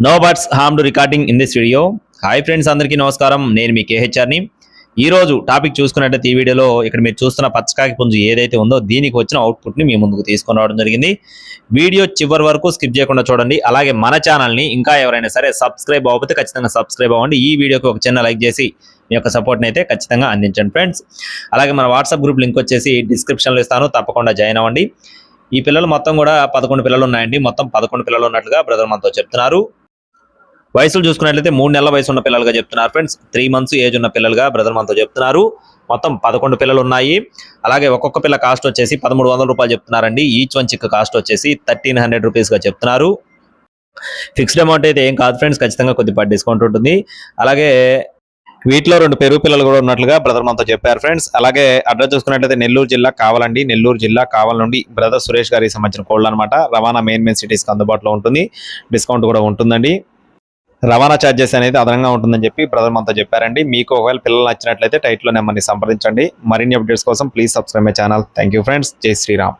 No buts harmed recording in this video. Hi friends, అందరికీ నమస్కారం. నేను మీ కేహెచ్ఆర్ని. ఈ రోజు టాపిక్ చూసుకున్నట్లయితే ఈ వీడియోలో ఇక్కడ మీరు చూస్తున్న పచ్చకాకి పుంజు ఏదైతే ఉందో దీనికి వచ్చిన అవుట్పుట్ని మీ ముందుకు తీసుకొని రావడం జరిగింది. వీడియో చివరి వరకు స్కిప్ చేయకుండా చూడండి. అలాగే మన ఛానల్ని ఇంకా ఎవరైనా సరే సబ్స్క్రైబ్ అవ్వకపోతే ఖచ్చితంగా సబ్స్క్రైబ్ అవ్వండి. ఈ వీడియోకి ఒక చిన్న లైక్ చేసి మీ యొక్క సపోర్ట్ని అయితే ఖచ్చితంగా అందించండి ఫ్రెండ్స్. అలాగే మన వాట్సాప్ గ్రూప్ లింక్ వచ్చేసి డిస్క్రిప్షన్లో ఇస్తాను, తప్పకుండా జాయిన్ అవ్వండి. ఈ పిల్లలు మొత్తం కూడా 11 పిల్లలు ఉన్నాయండి. మొత్తం 11 పిల్లలు ఉన్నట్లుగా బ్రదర్ మనతో చెప్తున్నారు. వయసులు చూసుకున్నట్లయితే 3 నెలల వయసు ఉన్న పిల్లలుగా చెప్తున్నారు ఫ్రెండ్స్. 3 months ఏజ్ ఉన్న పిల్లలుగా బ్రదర్ మనతో చెప్తున్నారు. మొత్తం 11 పిల్లలు ఉన్నాయి. అలాగే ఒక్కొక్క పిల్ల కాస్ట్ వచ్చేసి 1300 రూపాయలు చెప్తున్నారండి. ఈచ్ వన్ చిక్ కాస్ట్ వచ్చేసి 1300 రూపీస్గా చెప్తున్నారు. ఫిక్స్డ్ అమౌంట్ అయితే ఏం కాదు ఫ్రెండ్స్, ఖచ్చితంగా కొద్దిపాటి డిస్కౌంట్ ఉంటుంది. అలాగే వీటిలో 2 పెరుగు పిల్లలు కూడా ఉన్నట్లుగా బ్రదర్ మనతో చెప్పారు ఫ్రెండ్స్. అలాగే అడ్రస్ చూసుకున్నట్లయితే నెల్లూరు జిల్లా కావాలండి. నెల్లూరు జిల్లా కావాల నుండి బ్రదర్ సురేష్ గారికి సంబంధించిన కోళ్ళు అనమాట. రవాణా మెయిన్ సిటీస్కి అందుబాటులో ఉంటుంది. డిస్కౌంట్ కూడా ఉంటుందండి. రవాణా ఛార్జెస్ అనేది అదనంగా ఉంటుందని చెప్పి బ్రదర్ మనతో చెప్పారండి. మీకు ఒకవేళ పిల్లలు నచ్చినట్లయితే టైట్లో నెంబర్ని సంప్రదించండి. మరిన్ని అప్డేట్స్ కోసం please subscribe my channel. Thank you friends. జై శ్రీరామ్.